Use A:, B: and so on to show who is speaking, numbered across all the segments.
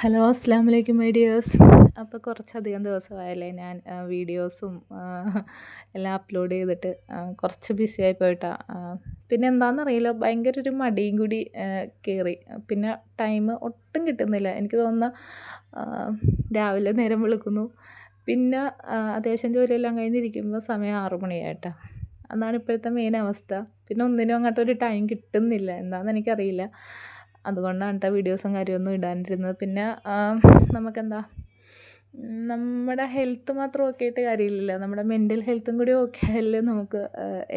A: Hello അസ്സാം വലൈക്കും my dears. അപ്പോൾ കുറച്ചധികം ദിവസമായല്ലേ ഞാൻ വീഡിയോസും എല്ലാം അപ്ലോഡ് ചെയ്തിട്ട് കുറച്ച് ബിസിയായി പോയിട്ടാ. പിന്നെ എന്താണെന്നറിയില്ല, ഭയങ്കര ഒരു മടിയും കൂടി കയറി. പിന്നെ ടൈം ഒട്ടും കിട്ടുന്നില്ല. എനിക്ക് തോന്നുന്ന രാവിലെ നേരം വെളുക്കുന്നു, പിന്നെ അത്യാവശ്യം ജോലിയെല്ലാം കഴിഞ്ഞിരിക്കുമ്പോൾ സമയം 6 മണിയായിട്ടാ. അതാണ് ഇപ്പോഴത്തെ മെയിൻ അവസ്ഥ. പിന്നെ ഒന്നിനും അങ്ങോട്ടൊരു ടൈം കിട്ടുന്നില്ല, എന്താണെന്ന് എനിക്കറിയില്ല. അതുകൊണ്ടാണ് കേട്ടോ വീഡിയോസും കാര്യമൊന്നും ഇടാനിരുന്നത്. പിന്നെ നമുക്കെന്താ, നമ്മുടെ ഹെൽത്ത് മാത്രം ഓക്കെ ആയിട്ട് കാര്യമില്ലല്ലോ, നമ്മുടെ മെൻ്റൽ ഹെൽത്തും കൂടി ഓക്കെ ആയാലേ നമുക്ക്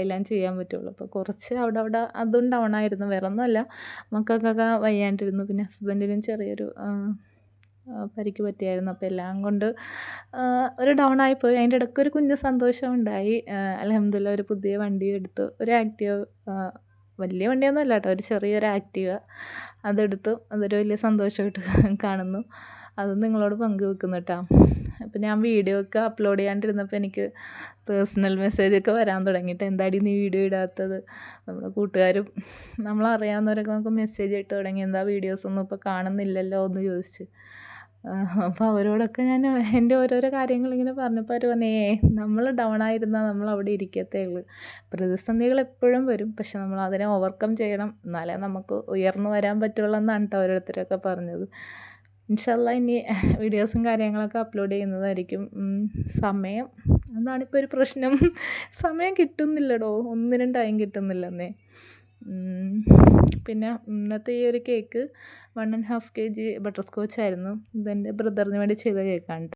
A: എല്ലാം ചെയ്യാൻ പറ്റുള്ളൂ. അപ്പോൾ കുറച്ച് അവിടെ അതും ഡൗണായിരുന്നു, വേറെ ഒന്നുമല്ല, മക്കൾക്കൊക്കെ വയ്യാണ്ടിരുന്നു. പിന്നെ ഹസ്ബൻഡിനും ചെറിയൊരു പരിക്ക് പറ്റിയായിരുന്നു. അപ്പോൾ എല്ലാം കൊണ്ട് ഒരു ഡൗൺ ആയിപ്പോയി. അതിൻ്റെ ഇടയ്ക്ക് ഒരു കുഞ്ഞ് സന്തോഷം ഉണ്ടായി. അൽഹംദുലില്ലാ, ഒരു പുതിയ വണ്ടി എടുത്തു, ഒരു ആക്റ്റീവ്. വലിയ വണ്ടിയൊന്നും അല്ല കേട്ടോ, ഒരു ചെറിയൊരു ആക്റ്റീവ അതെടുത്തു. അതൊരു വലിയ സന്തോഷമായിട്ട് കാണുന്നു. അത് നിങ്ങളോട് പങ്കുവെക്കുന്നു കേട്ടോ. അപ്പോൾ ഞാൻ വീഡിയോ ഒക്കെ അപ്ലോഡ് ചെയ്യാണ്ടിരുന്നപ്പോൾ എനിക്ക് പേഴ്സണൽ മെസ്സേജൊക്കെ വരാൻ തുടങ്ങിയിട്ട്, എന്താടി നീ വീഡിയോ ഇടാത്തത്? നമ്മുടെ കൂട്ടുകാരും നമ്മളറിയാവുന്നവരൊക്കെ നമുക്ക് മെസ്സേജ് ഇട്ട് തുടങ്ങി, എന്താ വീഡിയോസൊന്നും ഇപ്പോൾ കാണുന്നില്ലല്ലോ എന്ന് ചോദിച്ച്. അപ്പോൾ അവരോടൊക്കെ ഞാൻ എൻ്റെ ഓരോരോ കാര്യങ്ങളിങ്ങനെ പറഞ്ഞപ്പോൾ അവർ പറഞ്ഞേ, നമ്മൾ ഡൗൺ ആയിരുന്നാൽ നമ്മൾ അവിടെ ഇരിക്കത്തേ ഉള്ളൂ. പ്രതിസന്ധികൾ എപ്പോഴും വരും, പക്ഷെ നമ്മൾ അതിനെ ഓവർകം ചെയ്യണം, എന്നാലേ നമുക്ക് ഉയർന്നു വരാൻ പറ്റുള്ളൂ എന്നാണ് കേട്ടോ ഓരോരുത്തരൊക്കെ പറഞ്ഞത്. ഇൻഷാ അല്ലാ ഇനി വീഡിയോസും കാര്യങ്ങളൊക്കെ അപ്ലോഡ് ചെയ്യുന്നതായിരിക്കും. സമയം അതാണിപ്പോൾ ഒരു പ്രശ്നം, സമയം കിട്ടുന്നില്ലടോ, ഒന്നിനും ടൈം കിട്ടുന്നില്ലെന്നേ. പിന്നെ ഇന്നത്തെ ഈ ഒരു കേക്ക് 1.5 kg ബട്ടർ സ്കോച്ച് ആയിരുന്നു. ഇതെൻ്റെ ബ്രദറിന് വേണ്ടി ചെയ്ത കേക്കാണ്.